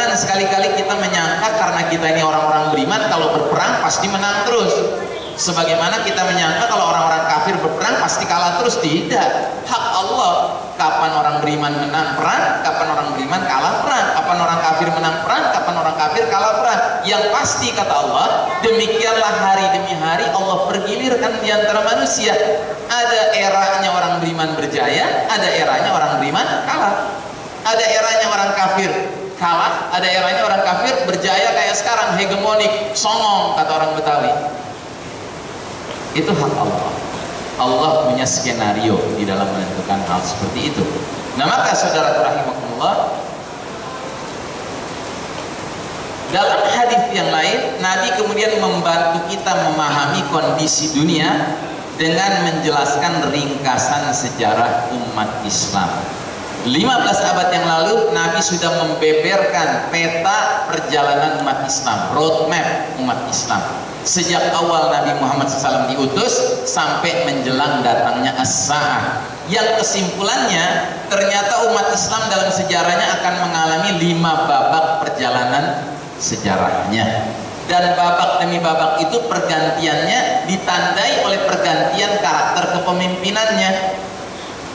Jangan sekali-kali kita menyangka karena kita ini orang-orang beriman kalau berperang pasti menang terus. Sebagaimana kita menyangka kalau orang-orang kafir berperang pasti kalah terus. Tidak. Hak Allah. Kapan orang beriman menang perang, kapan orang beriman kalah perang, kapan orang kafir menang perang, kapan orang kafir kalah perang. Yang pasti kata Allah, demikianlah hari demi hari Allah pergilirkan di antara manusia. Ada eranya orang beriman berjaya, ada eranya orang beriman kalah. Ada eranya orang kafir kalah, ada eranya orang kafir berjaya kayak sekarang, hegemonik, songong kata orang Betawi. Itu hak Allah. Allah punya skenario di dalam menentukan hal seperti itu. Nah maka saudara rahimakumullah, dalam hadis yang lain Nabi kemudian membantu kita memahami kondisi dunia dengan menjelaskan ringkasan sejarah umat Islam. 15 abad yang lalu Nabi sudah membeberkan peta perjalanan umat Islam, roadmap umat Islam. Sejak awal Nabi Muhammad SAW diutus sampai menjelang datangnya as-sa'ah. Yang kesimpulannya ternyata umat Islam dalam sejarahnya akan mengalami 5 babak perjalanan sejarahnya. Dan babak demi babak itu pergantiannya ditandai oleh pergantian karakter kepemimpinannya.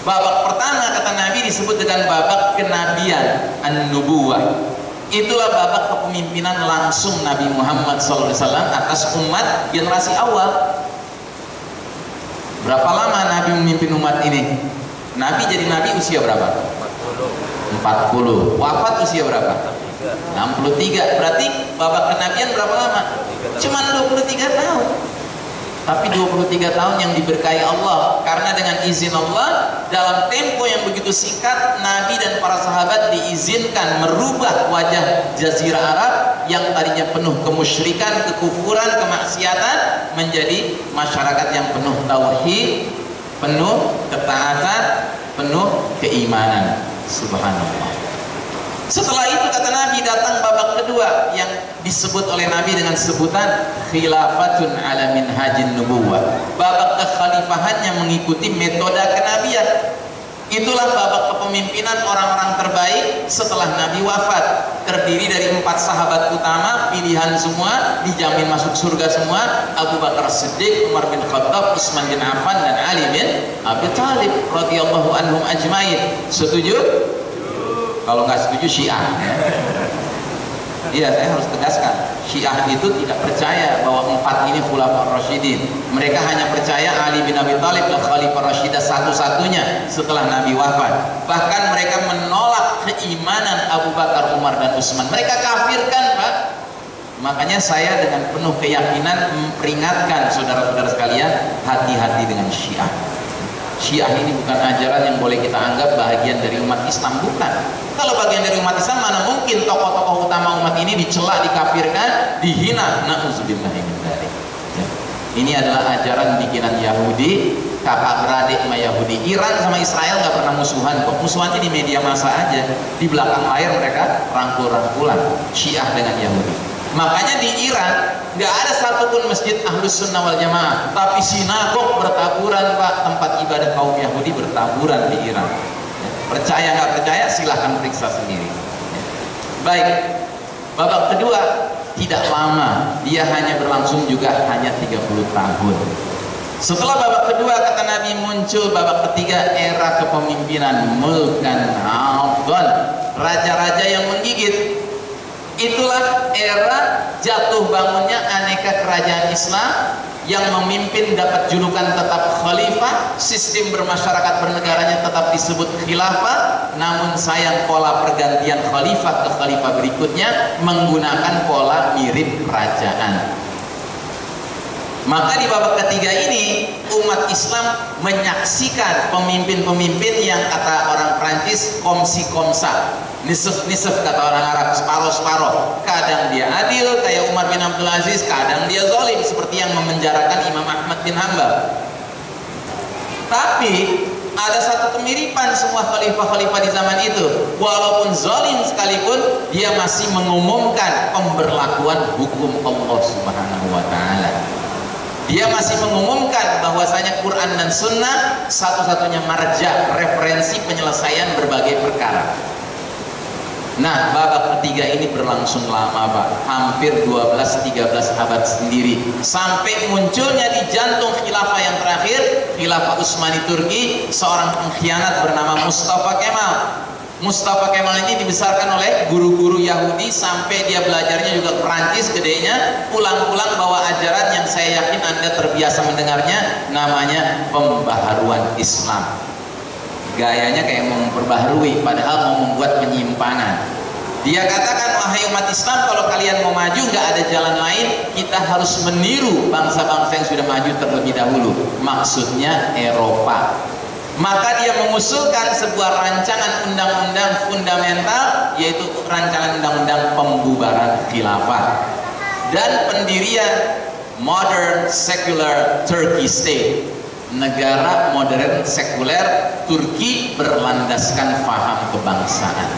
Babak pertama kata Nabi disebut dengan babak kenabian, an-nubuwah. Itulah babak kepemimpinan langsung Nabi Muhammad SAW atas umat generasi awal. Berapa lama Nabi memimpin umat ini? Nabi jadi Nabi usia berapa? 40. Wafat usia berapa? 63. Berarti babak kenabian berapa lama? Cuman 23 tahun. Tapi 23 tahun yang diberkahi Allah, karena dengan izin Allah dalam tempo yang begitu singkat Nabi dan para sahabat diizinkan merubah wajah Jazirah Arab yang tadinya penuh kemusyrikan, kekufuran, kemaksiatan menjadi masyarakat yang penuh tauhid, penuh ketaatan, penuh keimanan. Subhanallah. Setelah itu kata Nabi datang babak kedua yang disebut oleh Nabi dengan sebutan khilafatun ala minhajin nubuwah. Babak kekhalifahannya mengikuti metode kenabian. Itulah babak kepemimpinan orang-orang terbaik setelah Nabi wafat. Terdiri dari 4 sahabat utama, pilihan semua, dijamin masuk surga semua. Abu Bakar Siddiq, Umar bin Khattab, Utsman bin Affan dan Ali bin Abi Thalib radhiyallahu anhum ajmain. Setuju? Kalau nggak setuju Syiah. Iya, saya harus tegaskan, Syiah itu tidak percaya bahwa 4 ini Khulafaur Rasyidin. Mereka hanya percaya Ali bin Abi Thalib adalah Khalifah Rasyidah satu-satunya setelah Nabi wafat. Bahkan mereka menolak keimanan Abu Bakar, Umar dan Utsman. Mereka kafirkan, Pak. Makanya saya dengan penuh keyakinan memperingatkan saudara-saudara sekalian, hati-hati dengan Syiah. Syiah ini bukan ajaran yang boleh kita anggap bagian dari umat Islam, bukan. Kalau bagian dari umat Islam, mana mungkin tokoh-tokoh utama umat ini dicela, dikafirkan, dihina. Na'udzubillahi min dzalik. Ini adalah ajaran bikinan Yahudi, kakak beradik sama Yahudi. Iran sama Israel nggak pernah musuhan kok. Musuhannya di media massa aja. Di belakang layar mereka rangkul-rangkulan. Syiah dengan Yahudi. Makanya di Iran nggak ada satupun masjid Ahlus Sunnah wal Jamaah, tapi sinagog bertaburan, Pak. Tempat ibadah kaum Yahudi bertaburan di Iran. Percaya nggak percaya silahkan periksa sendiri. Baik, babak kedua tidak lama, dia hanya berlangsung juga hanya 30 tahun. Setelah babak kedua kata Nabi muncul babak ketiga, era kepemimpinan mulkan adhan, raja-raja yang menggigit. Itulah era jatuh bangunnya aneka kerajaan Islam yang memimpin dapat julukan tetap khalifah, sistem bermasyarakat bernegaranya tetap disebut khilafah, namun sayang pola pergantian khalifah ke khalifah berikutnya menggunakan pola mirip kerajaan. Maka di babak ketiga ini umat Islam menyaksikan pemimpin-pemimpin yang kata orang Prancis komsi-komsa, nisf-nisf kata orang Arab, separuh-separuh. Kadang dia adil kayak Umar bin Abdul Aziz, kadang dia zalim seperti yang memenjarakan Imam Ahmad bin Hanbal. Tapi ada satu kemiripan semua khalifah-khalifah di zaman itu. Walaupun zalim sekalipun, dia masih mengumumkan pemberlakuan hukum Allah Subhanahu wa taala. Dia masih mengumumkan bahwasanya Quran dan Sunnah satu-satunya marja, referensi penyelesaian berbagai perkara. Nah, babak ketiga ini berlangsung lama, Pak. Hampir 12-13 abad sendiri. Sampai munculnya di jantung khilafah yang terakhir, khilafah Utsmani Turki, seorang pengkhianat bernama Mustafa Kemal. Mustafa Kemal ini dibesarkan oleh guru-guru Yahudi sampai dia belajarnya juga Perancis gedenya, pulang-pulang bawa ajaran yang saya yakin Anda terbiasa mendengarnya, namanya pembaharuan Islam. Gayanya kayak mau memperbaharui, padahal mau membuat penyimpangan. Dia katakan, wahai umat Islam, kalau kalian mau maju nggak ada jalan lain, kita harus meniru bangsa-bangsa yang sudah maju terlebih dahulu. Maksudnya Eropa. Maka dia mengusulkan sebuah rancangan undang-undang fundamental, yaitu rancangan undang-undang pembubaran khilafah dan pendirian Modern Secular Turkey State. Negara modern sekuler Turki berlandaskan faham kebangsaan.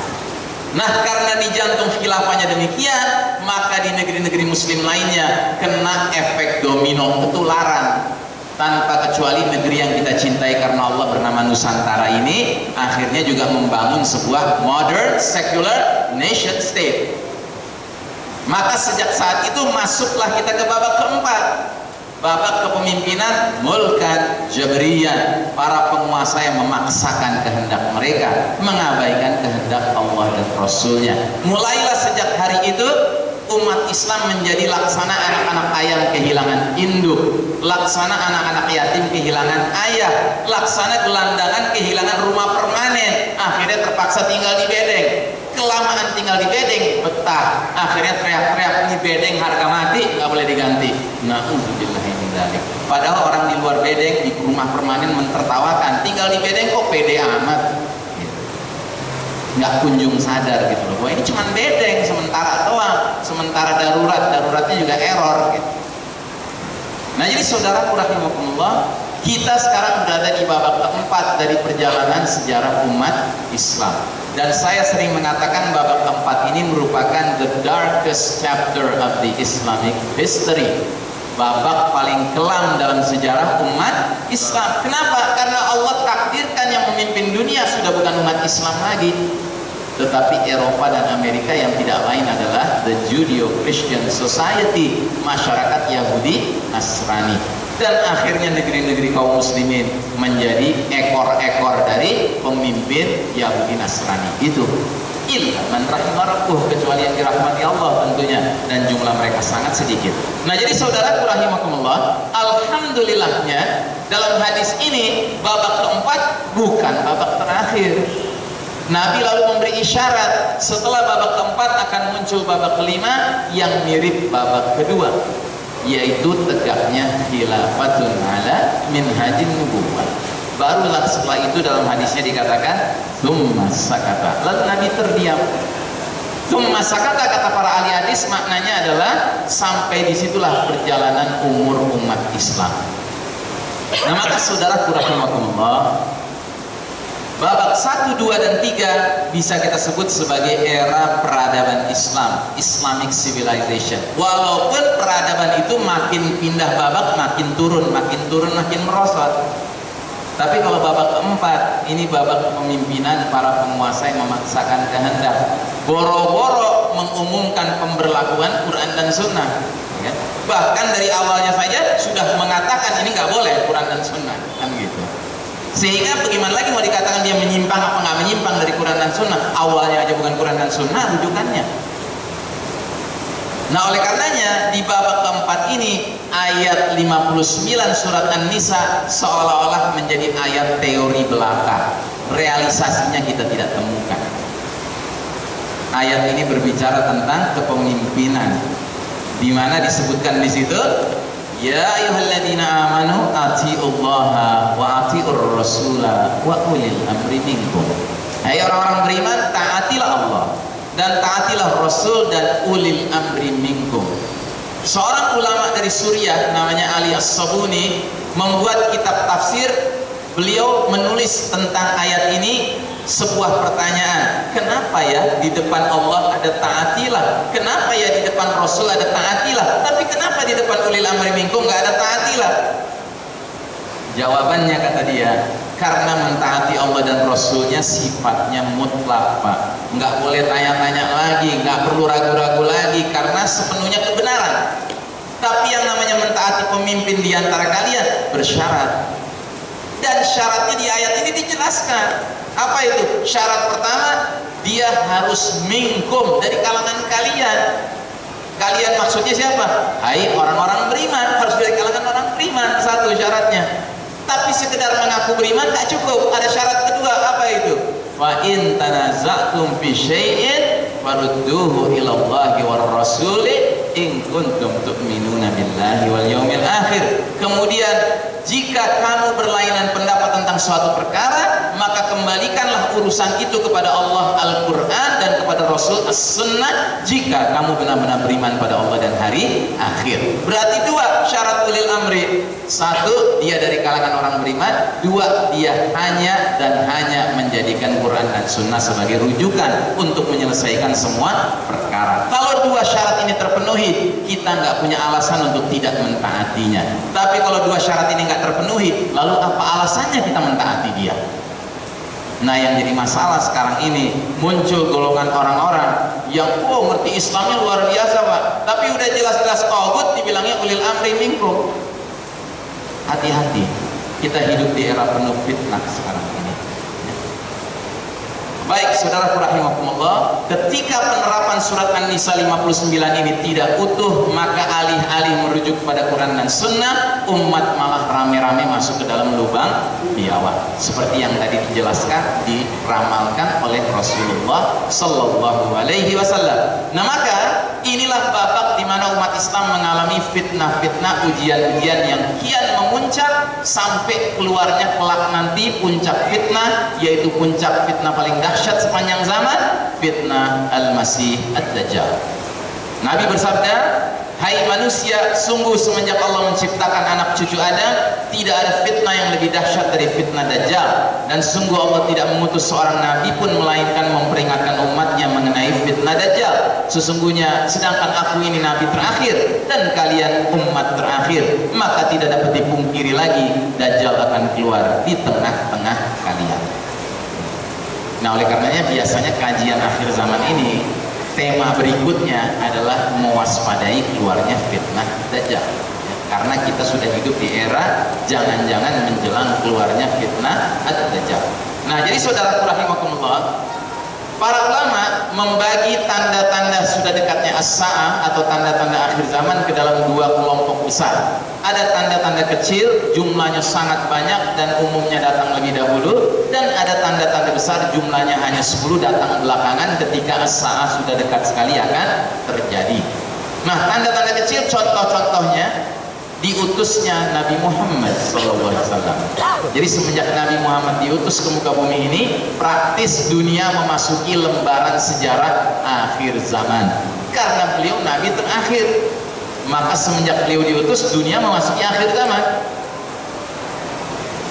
Nah, karena di jantung khilafahnya demikian, maka di negeri-negeri muslim lainnya kena efek domino ketularan. Tanpa kecuali negeri yang kita cintai karena Allah bernama Nusantara ini akhirnya juga membangun sebuah modern secular nation state. Maka sejak saat itu masuklah kita ke babak keempat, babak kepemimpinan mulkan jabriyan, para penguasa yang memaksakan kehendak mereka, mengabaikan kehendak Allah dan Rasulnya. Mulailah sejak hari itu umat Islam menjadi laksana anak-anak ayam kehilangan induk, laksana anak-anak yatim kehilangan ayah, laksana gelandangan kehilangan rumah permanen, akhirnya terpaksa tinggal di bedeng. Kelamaan tinggal di bedeng, betah, akhirnya teriak-teriak, ini bedeng harga mati, nggak boleh diganti. Na'udzubillahi min dzalik. Padahal orang di luar bedeng, di rumah permanen mentertawakan, tinggal di bedeng kok pede amat, nggak kunjung sadar gitu loh, bahwa ini cuma bedeng sementara doang, sementara daruratnya juga error gitu. Nah, jadi saudara rahimakumullah, kita sekarang berada di babak keempat dari perjalanan sejarah umat Islam, dan saya sering mengatakan babak keempat ini merupakan the darkest chapter of the Islamic history, babak paling kelam dalam sejarah umat Islam. Kenapa? Karena Allah takdirkan yang memimpin dunia sudah bukan umat Islam lagi, tetapi Eropa dan Amerika yang tidak lain adalah the Judeo-Christian Society, masyarakat Yahudi Nasrani. Dan akhirnya negeri-negeri kaum muslimin menjadi ekor-ekor dari pemimpin Yahudi Nasrani itu. Illa man rahimah rabbuh, kecuali yang dirahmati Allah tentunya, dan jumlah mereka sangat sedikit. Nah, jadi saudaraku rahimakumullah, alhamdulillahnya dalam hadis ini babak keempat bukan babak terakhir. Nabi lalu memberi isyarat setelah babak keempat akan muncul babak kelima yang mirip babak kedua, yaitu tegaknya khilafatun ala minhajin nubuwwah. Barulah setelah itu dalam hadisnya dikatakan tsumma sakata, lalu Nabi terdiam. Tsumma sakata kata para ahli hadis maknanya adalah sampai disitulah perjalanan umur umat Islam. Nah, maka saudaraku rahimakumullah, babak 1, 2, dan 3 bisa kita sebut sebagai era peradaban Islam, Islamic civilization. Walaupun peradaban itu makin pindah babak, makin turun, makin merosot. Tapi kalau babak keempat, ini babak kepemimpinan para penguasa yang memaksakan kehendak, boro-boro mengumumkan pemberlakuan Quran dan Sunnah. Bahkan dari awalnya saja sudah mengatakan ini nggak boleh Quran dan Sunnah, kan gitu. Sehingga bagaimana lagi mau dikatakan dia menyimpang apa nggak menyimpang dari Quran dan Sunnah? Awalnya aja bukan Quran dan Sunnah rujukannya. Nah, oleh karenanya di babak keempat ini ayat 59 surat An-Nisa seolah-olah menjadi ayat teori belaka. Realisasinya kita tidak temukan. Ayat ini berbicara tentang kepemimpinan, di mana disebutkan di situ, ya ayyuhalladzina amanu atiullaha wa atiur rasula wa ulil amri minkum. Hai orang-orang beriman, taatilah Allah dan taatilah Rasul dan ulil amri minkum. Seorang ulama dari Suriah namanya Ali As-Sabuni membuat kitab tafsir. Beliau menulis tentang ayat ini sebuah pertanyaan, kenapa ya di depan Allah ada taatilah, kenapa ya di depan Rasul ada taatilah, tapi kenapa di depan ulil amri minkum nggak ada taatilah? Jawabannya kata dia, Karena mentaati Allah dan Rasulnya sifatnya mutlak, Pak. Nggak boleh tanya-tanya lagi, nggak perlu ragu-ragu lagi, karena sepenuhnya kebenaran. Tapi yang namanya mentaati pemimpin di antara kalian bersyarat. Dan syaratnya di ayat ini dijelaskan. Apa itu? Syarat pertama, dia harus minkum, dari kalangan kalian. Kalian maksudnya siapa? Hai orang-orang beriman, harus dari kalangan orang beriman. Satu syaratnya. Tapi sekedar mengaku beriman tak cukup, ada syarat kedua. Apa itu? Fa in tanaza'tum fi syai'in farudduhu ila Allahi war rasuli in kuntum tu'minuna billahi wal yaumil akhir. Kemudian jika kamu berlainan pendapat tentang suatu perkara, maka kembalikanlah urusan itu kepada Allah Al-Quran dan kepada Rasul As-Sunnah jika kamu benar-benar beriman pada Allah dan hari akhir. Berarti dua syarat ulil amri. Satu, dia dari kalangan orang beriman. Dua, dia hanya dan hanya menjadikan Quran dan Sunnah sebagai rujukan untuk menyelesaikan semua perkara. Kalau dua syarat ini terpenuhi, kita nggak punya alasan untuk tidak mentaatinya. Tapi kalau dua syarat ini nggak terpenuhi, lalu apa alasannya kita mentaati dia? Nah, yang jadi masalah sekarang ini, muncul golongan orang-orang yang ngerti Islamnya luar biasa, Pak, tapi udah jelas-jelas tagut dibilangnya ulil amri minkum. Hati-hati, kita hidup di era penuh fitnah sekarang ini. Baik, saudaraku rahimakumullah, ketika penerapan surat An-Nisa 59 ini tidak utuh, maka alih-alih merujuk pada Quran dan Sunnah, umat malah rame-rame masuk ke dalam lubang biawak. Seperti yang tadi dijelaskan, diramalkan oleh Rasulullah Sallallahu Alaihi Wasallam. Nah, maka inilah babak di mana umat Islam mengalami fitnah-fitnah, ujian-ujian yang kian memuncak sampai keluarnya kelak nanti puncak fitnah, yaitu puncak fitnah paling dahsyat sepanjang zaman, fitnah Al-Masih Ad-Dajjal. Nabi bersabda, hai manusia, sungguh semenjak Allah menciptakan anak cucu Adam, tidak ada fitnah yang lebih dahsyat dari fitnah Dajjal. Dan sungguh Allah tidak mengutus seorang nabi pun melainkan memperingatkan umatnya mengenai fitnah Dajjal. Sesungguhnya sedangkan aku ini nabi terakhir dan kalian umat terakhir, maka tidak dapat dipungkiri lagi Dajjal akan keluar di tengah-tengah kalian. Nah, oleh karenanya biasanya kajian akhir zaman ini, tema berikutnya adalah mewaspadai keluarnya fitnah Dajjal. Karena kita sudah hidup di era jangan-jangan menjelang keluarnya fitnah Ad-Dajjal. Nah, jadi saudara rahimakumullah, para ulama membagi tanda-tanda sudah dekatnya as-sa'ah atau tanda-tanda akhir zaman ke dalam dua kelompok besar. Ada tanda-tanda kecil, jumlahnya sangat banyak dan umumnya datang lebih dahulu, dan ada tanda-tanda besar, jumlahnya hanya 10, datang belakangan ketika as-sa'ah sudah dekat sekali akan terjadi. Nah, tanda-tanda kecil contoh-contohnya diutusnya Nabi Muhammad SAW. Jadi semenjak Nabi Muhammad diutus ke muka bumi ini, praktis dunia memasuki lembaran sejarah akhir zaman. Karena beliau Nabi terakhir, maka semenjak beliau diutus, dunia memasuki akhir zaman.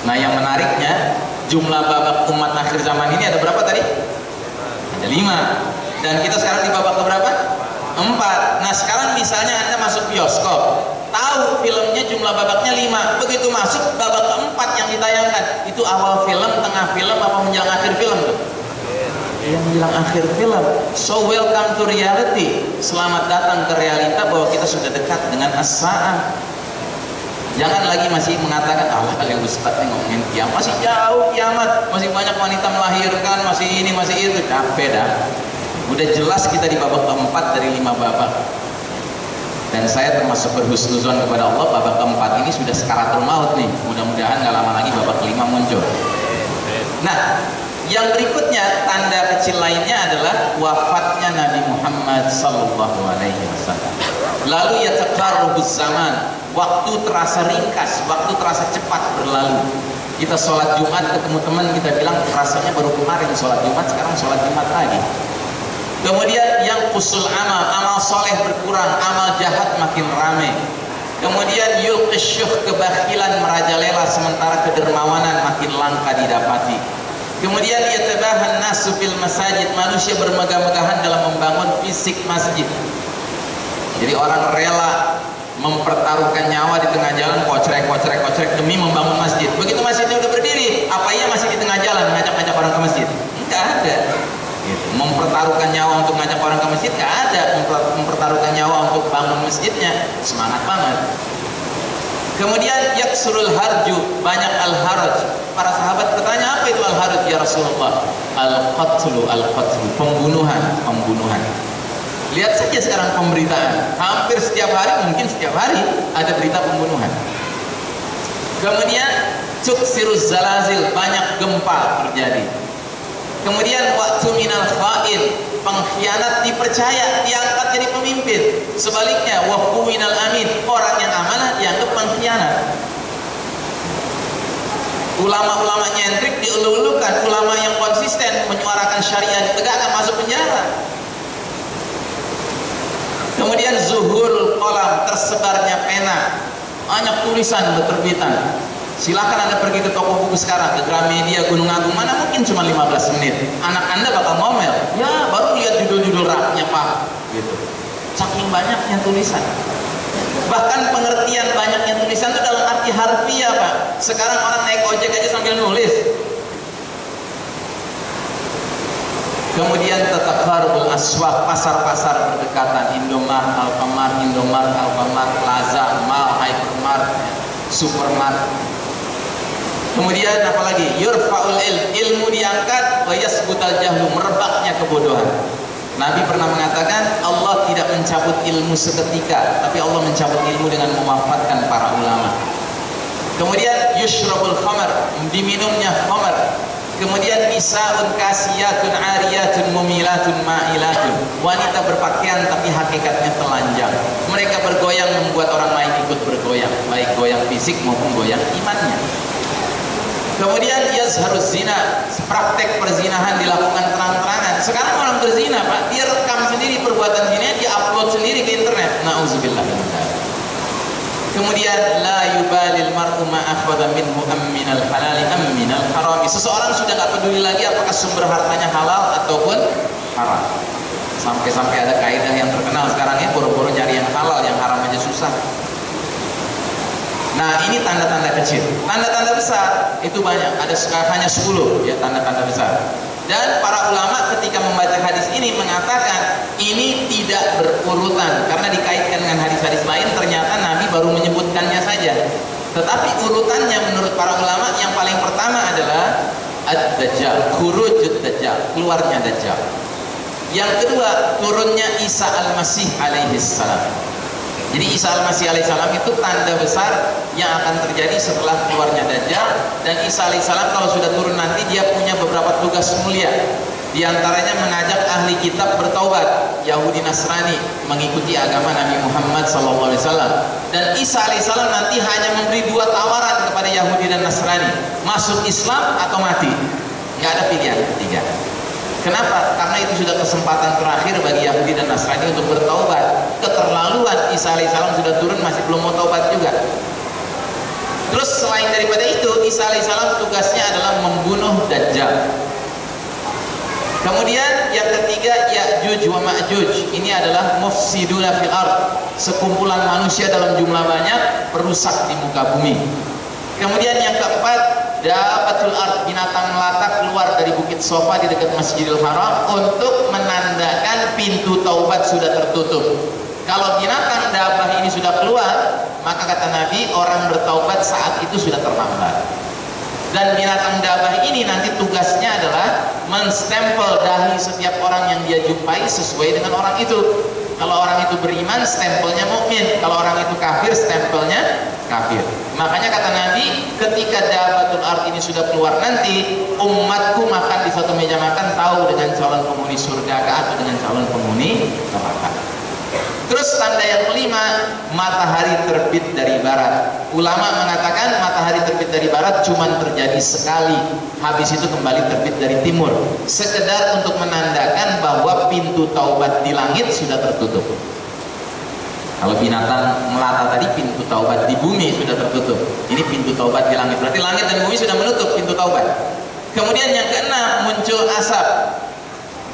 Nah, yang menariknya, jumlah babak umat akhir zaman ini ada berapa tadi? Ada 5. Dan kita sekarang di babak keberapa? 4. Nah, sekarang misalnya Anda masuk bioskop, tahu filmnya jumlah babaknya 5, begitu masuk babak keempat yang ditayangkan, itu awal film, tengah film, apa menjelang akhir film tuh? Yang menjelang akhir film. So welcome to reality, selamat datang ke realita bahwa kita sudah dekat dengan as-sa'ah. Jangan lagi masih mengatakan, Allah kalian ustaz nih ngomongin kiamat, masih jauh kiamat, masih banyak wanita melahirkan, masih ini, masih itu. Capek dah. Udah jelas kita di babak keempat dari 5 babak. Dan saya termasuk berhusnuzon kepada Allah, babak keempat ini sudah sekaratul maut nih. Mudah-mudahan gak lama lagi babak kelima muncul. Nah, yang berikutnya tanda kecil lainnya adalah wafatnya Nabi Muhammad SAW. Lalu yataqarrubuz zaman, waktu terasa ringkas, waktu terasa cepat berlalu. Kita sholat Jumat ketemu teman, kita bilang rasanya baru kemarin sholat Jumat, sekarang sholat Jumat lagi. Kemudian yang kusul amal soleh berkurang, amal jahat makin ramai. Kemudian yulqisyuh, kebakhilan merajalela sementara kedermawanan makin langka didapati. Kemudian yatabahan nasu fil masajid, manusia bermegah-megahan dalam membangun fisik masjid. Jadi orang rela mempertaruhkan nyawa di tengah jalan, kocrek demi membangun masjid. Begitu masjidnya udah berdiri, apa iya orang ke masjid? Enggak ada. Gitu. Mempertaruhkan nyawa untuk ngajak orang ke masjid nggak ada. Mempertaruhkan nyawa untuk bangun masjidnya, semangat banget. Kemudian yaksurul harju, banyak al-haraj. Para sahabat bertanya, apa itu al-haraj ya Rasulullah? Al-qatlu, pembunuhan. Lihat saja sekarang pemberitaan, hampir setiap hari, mungkin setiap hari ada berita pembunuhan. Kemudian tuksiruz zalazil, banyak gempa terjadi. Kemudian waktu minal kha'in, pengkhianat dipercaya, diangkat jadi pemimpin. Sebaliknya waqu minal amin, orang yang amanah dianggap pengkhianat. Ulama-ulama nyentrik dielu-elukan, ulama yang konsisten menyuarakan syariat ditegakkan masuk penjara. Kemudian zuhurul qalam, tersebarnya pena, banyak tulisan berterbitan. Silakan Anda pergi ke toko buku sekarang, ke Gramedia, Gunung Agung, mana mungkin cuma 15 menit. Anak Anda bakal ngomel, ya baru lihat judul-judul raknya Pak, gitu. Saking banyaknya tulisan. Bahkan pengertian banyaknya tulisan itu dalam arti harfiah Pak. Sekarang orang naik ojek aja sambil nulis. Kemudian tatakharubul aswaq, pasar-pasar berdekatan, Indomart, Alfamart, Plaza, Mall, Hypermart, Supermart. Kemudian apalagi? Yurfa'ul ilmu diangkat, wa yasbutal jahlu, merebaknya kebodohan. Nabi pernah mengatakan Allah tidak mencabut ilmu seketika, tapi Allah mencabut ilmu dengan mewafatkan para ulama. Kemudian yushrabul khamar, diminumnya khamar. Kemudian nisaun kasiyatun ariyatun mumilatun ma'ilatun, wanita berpakaian tapi hakikatnya telanjang. Mereka bergoyang membuat orang lain ikut bergoyang, baik goyang fisik maupun goyang imannya. Kemudian yazharuz zina, praktek perzinahan dilakukan terang-terangan. Sekarang orang berzina Pak, dia rekam sendiri perbuatan zina, dia upload sendiri ke internet. Nauzubillah min dzalik. Kemudian la yubalil mar'u ma akhadha minhu am minal halali am minal harami. Seseorang sudah enggak peduli lagi apakah sumber hartanya halal ataupun haram. Sampai-sampai ada kaidah yang terkenal sekarang ya, boro-boro nyari yang halal, yang haram aja susah. Nah, ini tanda-tanda kecil. Tanda-tanda besar itu banyak, ada hanya 10 ya tanda-tanda besar. Dan para ulama ketika membaca hadis ini mengatakan ini tidak berurutan karena dikaitkan dengan hadis-hadis lain, ternyata Nabi baru menyebutkannya saja. Tetapi urutannya menurut para ulama yang paling pertama adalah ad-dajjal, khurujud dajjal, keluarnya dajjal. Yang kedua, turunnya Isa al-Masih alaihi salam. Jadi Isa al-Masih alaihissalam itu tanda besar yang akan terjadi setelah keluarnya Dajjal. Dan Isa alaihissalam kalau sudah turun nanti dia punya beberapa tugas mulia. Di antaranya mengajak ahli kitab bertaubat, Yahudi Nasrani, mengikuti agama Nabi Muhammad SAW. Dan Isa alaihissalam nanti hanya memberi 2 tawaran kepada Yahudi dan Nasrani, masuk Islam atau mati. Nggak ada pilihan ketiga. Kenapa? Karena itu sudah kesempatan terakhir bagi Yahudi dan Nasrani untuk bertaubat. Keterlaluan, Isa alaihissalam sudah turun masih belum mau taubat juga. Terus selain daripada itu, Isa alaihissalam tugasnya adalah membunuh Dajjal. Kemudian yang ketiga, Ya'juj wa Ma'juj. Ini adalah mufsiduna fil ard, sekumpulan manusia dalam jumlah banyak perusak di muka bumi. Kemudian yang keempat, Dabatul ard, binatang melata keluar dari bukit Sofa di dekat Masjidil Haram untuk menandakan pintu taubat sudah tertutup. Kalau binatang dabah ini sudah keluar, maka kata Nabi orang bertaubat saat itu sudah terlambat. Dan binatang dabah ini nanti tugasnya adalah menstempel dahi setiap orang yang dia jumpai sesuai dengan orang itu. Kalau orang itu beriman, stempelnya mukmin. Kalau orang itu kafir, stempelnya kafir. Makanya kata Nabi, ketika Dabatul ard ini sudah keluar nanti, umatku makan di suatu meja makan tahu dengan calon penghuni surga atau dengan calon penghuni neraka. Terus tanda yang kelima, matahari terbit dari barat. Ulama mengatakan matahari terbit dari barat cuma terjadi sekali, habis itu kembali terbit dari timur, sekedar untuk menandakan bahwa pintu taubat di langit sudah tertutup. Kalau binatang melata tadi pintu taubat di bumi sudah tertutup, ini pintu taubat di langit, berarti langit dan bumi sudah menutup pintu taubat. Kemudian yang keenam, muncul asap.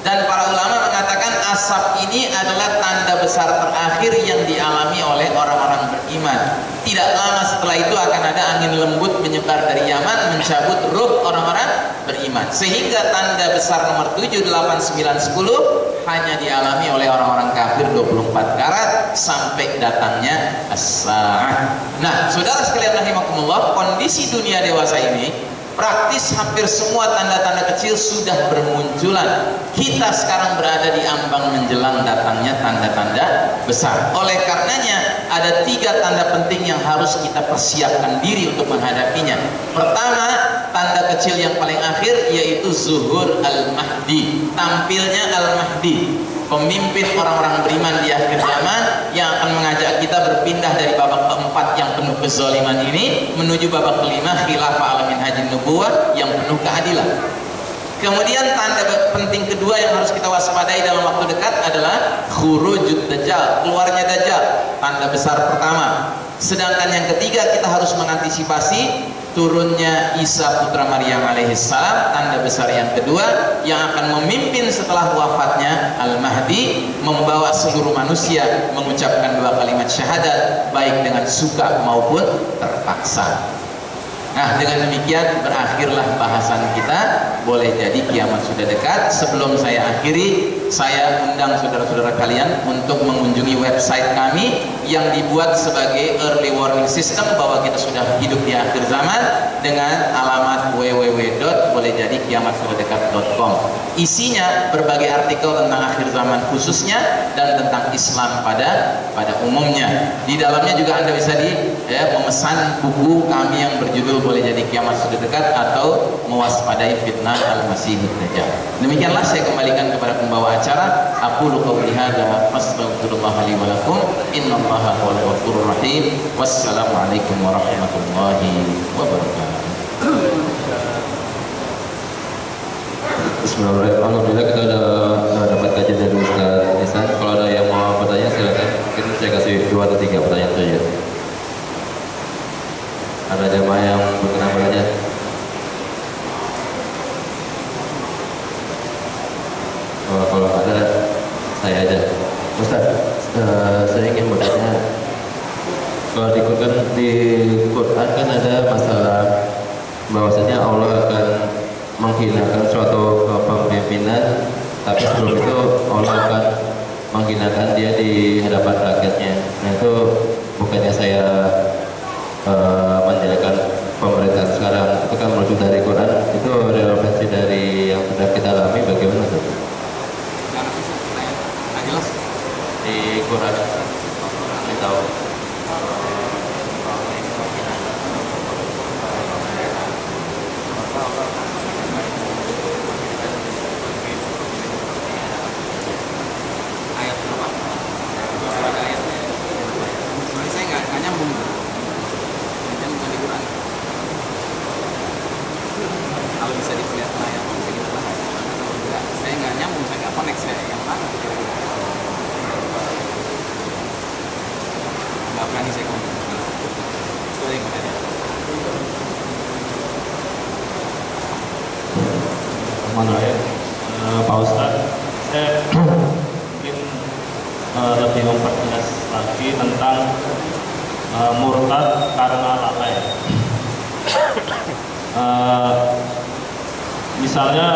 Dan para ulama mengatakan asap ini adalah tanda besar terakhir yang dialami oleh orang-orang beriman. Tidak lama setelah itu akan ada angin lembut menyebar dari Yaman, mencabut ruh orang-orang beriman. Sehingga tanda besar nomor 7, 8, 9, 10 hanya dialami oleh orang-orang kafir 24 karat sampai datangnya as-sa'ah. Nah, saudara sekalian rahimakumullah, kondisi dunia dewasa ini praktis hampir semua tanda-tanda kecil sudah bermunculan. Kita sekarang berada di ambang menjelang datangnya tanda-tanda besar. Oleh karenanya ada 3 tanda penting yang harus kita persiapkan diri untuk menghadapinya. Pertama, tanda kecil yang paling akhir yaitu zuhur al-mahdi, tampilnya al-mahdi, pemimpin orang-orang beriman di akhir zaman yang akan mengajak kita berpindah dari babak keempat yang penuh kezaliman ini menuju babak kelima khilafah al-minhajin nubuwah yang penuh keadilan. Kemudian tanda penting kedua yang harus kita waspadai dalam waktu dekat adalah khurujud dajjal, keluarnya dajjal, tanda besar pertama. Sedangkan yang ketiga kita harus mengantisipasi turunnya Isa putra Maryam alaihissalam, tanda besar yang kedua yang akan memimpin setelah wafatnya Al-Mahdi, membawa seluruh manusia mengucapkan 2 kalimat syahadat baik dengan suka maupun terpaksa. Nah, dengan demikian berakhirlah bahasan kita. Boleh jadi kiamat sudah dekat. Sebelum saya akhiri, saya undang saudara-saudara kalian untuk mengunjungi website kami yang dibuat sebagai early warning system bahwa kita sudah hidup di akhir zaman dengan alamat www.bolehjadikiamatsudahdekat.com. Isinya berbagai artikel tentang akhir zaman khususnya dan tentang Islam pada umumnya. Di dalamnya juga Anda bisa memesan buku kami yang berjudul Boleh Jadi Kiamat Sudah Dekat atau Mewaspadai Fitnah Al-Masihid Dajjal. Demikianlah saya kembalikan kepada pembawa acara. Aqulu qawli hadza fastaghfirullah li wa lakum. Innallaha huwal ghafurur rahim. Wassalamualaikum warahmatullahi wabarakatuh. Bismillahirrahmanirrahim. Alhamdulillah kita udah dapat kajian dari Ustaz Ihsan. Kalau ada yang mau bertanya silakan. Mungkin saya kasih 2 atau 3 pertanyaan saja. Ada jemaah yang berkenan bertanya? Kalau ada, saya aja. Ustaz, saya ingin bertanya. Kalau di Quran kan ada masalah bahwasanya Allah akan menghinakan suatu kepemimpinan, tapi sebelum itu Allah akan menghinakan dia di hadapan rakyatnya. Nah itu bukannya saya menjelekan pemerintahan sekarang, itu kan merujuk dari Quran, itu relevansi dari yang sudah kita alami bagaimana tuh? Jelas Di Quran kita tahu ayat berapa? Ada ayatnya. Soalnya saya nggak nyambung. Kalau bisa diperlihatkan ayat bisa kita bahas. Kalau enggak, saya nggak nyambung, saya nggak connect, saya yang mana kira-kira. Nggak berani saya ngomong. Itu yang ada. Pak Ustadz, saya ingin lebih memperjelas lagi tentang murtad karena lalai. Misalnya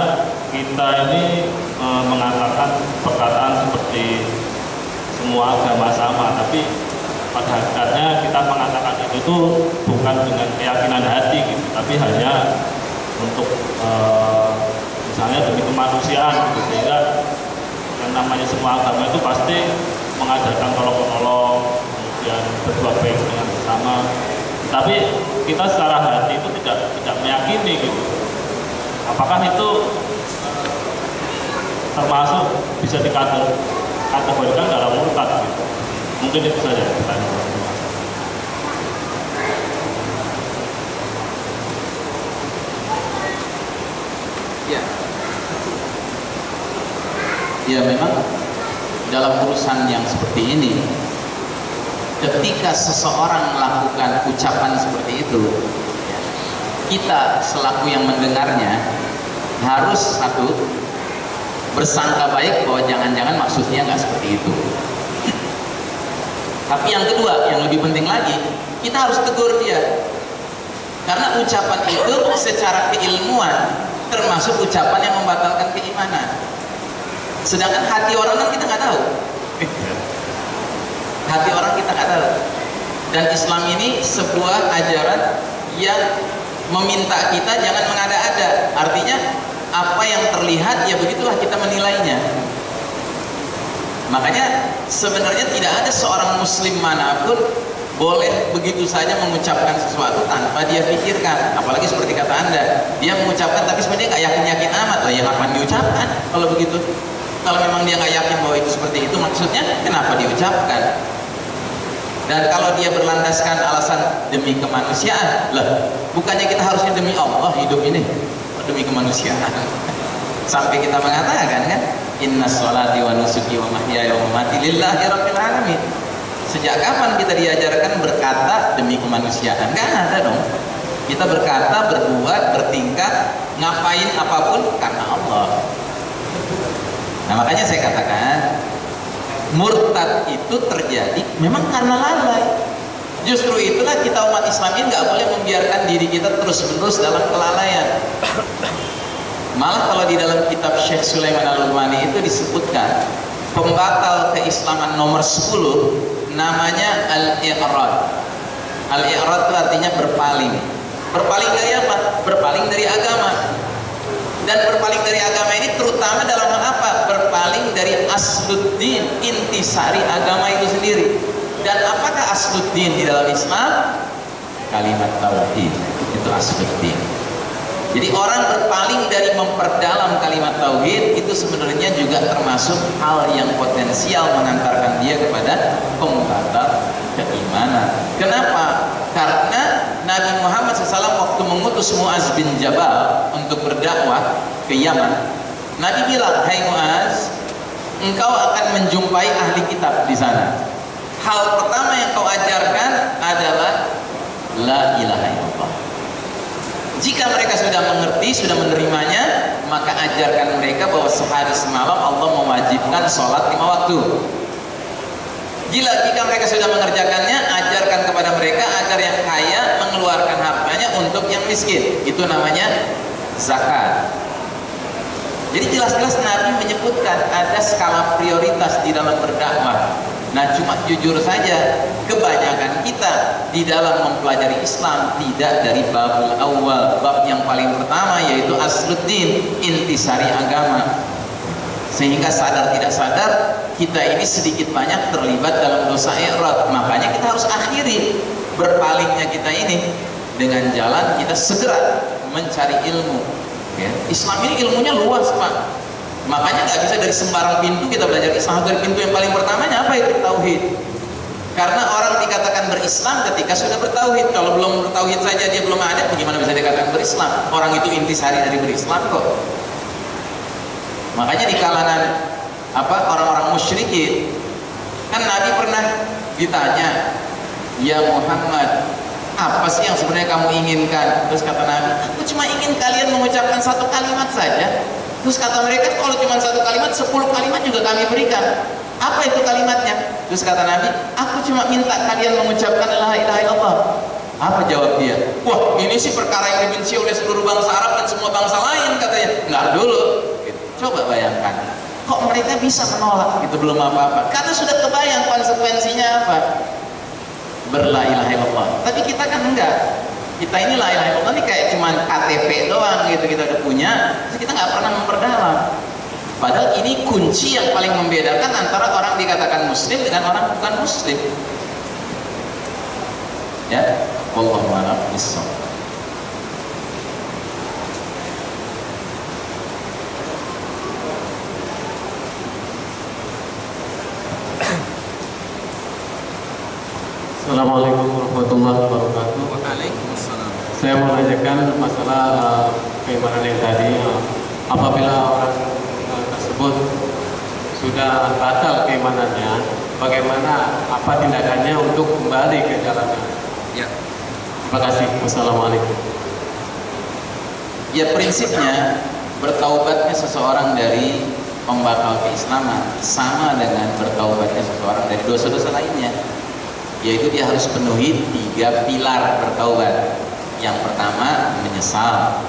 kita ini mengatakan perkataan seperti semua agama sama, tapi pada hakikatnya kita mengatakan itu tuh bukan dengan keyakinan hati gitu, tapi hanya untuk misalnya demi kemanusiaan gitu. Sehingga yang namanya semua agama itu pasti mengajarkan tolong-menolong, kemudian berbuat baik dengan sesama, tapi kita secara hati itu tidak meyakini gitu. Apakah itu termasuk bisa dikategorikan dalam murtad gitu? Mungkin itu saja pertanyaan. Ya memang dalam urusan yang seperti ini, ketika seseorang melakukan ucapan seperti itu, kita selaku yang mendengarnya harus satu, bersangka baik bahwa jangan-jangan maksudnya nggak seperti itu. Tapi yang kedua, yang lebih penting lagi, kita harus tegur dia, karena ucapan itu secara keilmuan termasuk ucapan yang membatalkan keimanan. Sedangkan hati orang kan kita nggak tahu. Hati orang kita nggak tahu. Dan Islam ini sebuah ajaran yang meminta kita jangan mengada-ada. Artinya apa yang terlihat ya begitulah kita menilainya. Makanya sebenarnya tidak ada seorang muslim manapun boleh begitu saja mengucapkan sesuatu tanpa dia pikirkan. Apalagi seperti kata Anda, dia mengucapkan tapi sebenarnya nggak yakin-yakin amat. Lah yang akan diucapkan kalau begitu? Kalau memang dia nggak yakin bahwa itu seperti itu, maksudnya kenapa diucapkan? Dan kalau dia berlandaskan alasan demi kemanusiaan, lah bukannya kita harusnya demi Allah hidup ini, demi kemanusiaan. Sampai kita mengatakan kan, inna sholati wa nusuki wa mahyaya wa mamati lillahi rabbil alamin. Sejak kapan kita diajarkan berkata demi kemanusiaan? Kan ada dong. Kita berkata, berbuat, bertingkah, ngapain apapun karena Allah. Nah makanya saya katakan murtad itu terjadi memang karena lalai. Justru itulah kita umat Islam ini nggak boleh membiarkan diri kita terus-menerus dalam kelalaian. Malah kalau di dalam kitab Syekh Sulaiman Al-Utsmani itu disebutkan pembatal keislaman nomor 10 namanya al-i'rad. Al-i'rad itu artinya berpaling. Berpaling dari apa? Berpaling dari agama. Dan berpaling dari agama ini terutama dalam hal apa? Berpaling dari asluddin, intisari agama itu sendiri. Dan apakah asluddin di dalam Islam? Kalimat tauhid. Itu asluddin. Jadi orang berpaling dari memperdalam kalimat tauhid itu sebenarnya juga termasuk hal yang potensial mengantarkan dia kepada pembatal keimanan. Kenapa? Karena Nabi Muhammad SAW waktu mengutus Muaz bin Jabal untuk berdakwah ke Yaman, Nabi bilang, "Hai Muaz, engkau akan menjumpai ahli kitab di sana. Hal pertama yang kau ajarkan adalah la ilaha illallah. Jika mereka sudah mengerti, sudah menerimanya, maka ajarkan mereka bahwa sehari semalam Allah mewajibkan sholat 5 waktu. Jika mereka sudah mengerjakannya, ajarkan kepada mereka agar yang kaya mengeluarkan hartanya untuk yang miskin. Itu namanya zakat." Jadi jelas-jelas Nabi menyebutkan ada skala prioritas di dalam berdakwah. Nah cuma jujur saja, kebanyakan kita di dalam mempelajari Islam tidak dari babul awal, bab yang paling pertama yaitu asluddin, intisari agama. Sehingga sadar tidak sadar kita ini sedikit banyak terlibat dalam dosa i'rad. Makanya kita harus akhiri berpalingnya kita ini dengan jalan kita segera mencari ilmu. Ya. Islam ini ilmunya luas Pak. Makanya nggak bisa dari sembarang pintu kita belajar Islam. Dari pintu yang paling pertamanya apa itu? Tauhid. Karena orang dikatakan berislam ketika sudah bertauhid. Kalau belum bertauhid saja dia belum ada, bagaimana bisa dikatakan berislam? Orang itu intisari dari berislam kok. Makanya di kalangan orang-orang musyrikin, kan Nabi pernah ditanya, "Ya Muhammad, apa sih yang sebenarnya kamu inginkan?" Terus kata Nabi, "Aku cuma ingin kalian mengucapkan satu kalimat saja." Terus kata mereka, "Kalau cuma satu kalimat, 10 kalimat juga kami berikan." Apa itu kalimatnya? Terus kata Nabi, "Aku cuma minta kalian mengucapkan la ilaha illallah." Apa jawab dia? "Wah, ini sih perkara yang dibenci oleh seluruh bangsa Arab dan semua bangsa lain," katanya. "Nggak dulu." Gitu. Coba bayangkan, kok mereka bisa menolak gitu belum apa-apa? Karena sudah kebayang konsekuensinya apa? Berla ilaha illallah. Tapi kita kan enggak. Kita ini la ilaha illallah ini kayak cuman KTP doang gitu, kita udah punya, terus kita nggak pernah memperdalam. Padahal ini kunci yang paling membedakan antara orang dikatakan muslim dengan orang bukan muslim. Ya, wallahu a'lam bishawab. Assalamualaikum warahmatullahi wabarakatuh. Waalaikumsalam. Saya mau menanyakan masalah keimanan yang tadi. Apabila orang tersebut sudah batal keimanannya, bagaimana apa tindakannya untuk kembali ke jalannya? Ya. Terima kasih. Wassalamualaikum. Ya prinsipnya bertaubatnya seseorang dari pembatal keislaman sama dengan bertaubatnya seseorang dari dosa-dosa lainnya. Yaitu dia harus penuhi 3 pilar bertaubat. Yang pertama menyesal,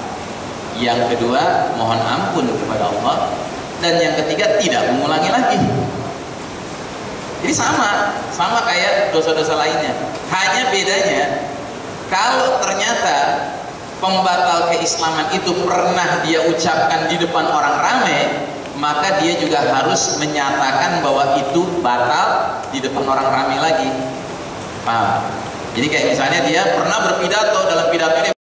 yang kedua mohon ampun kepada Allah, dan yang ketiga tidak mengulangi lagi. Jadi sama kayak dosa-dosa lainnya. Hanya bedanya kalau ternyata pembatal keislaman itu pernah dia ucapkan di depan orang ramai, maka dia juga harus menyatakan bahwa itu batal di depan orang ramai lagi. Paham? Jadi kayak misalnya dia pernah berpidato, dalam pidato dia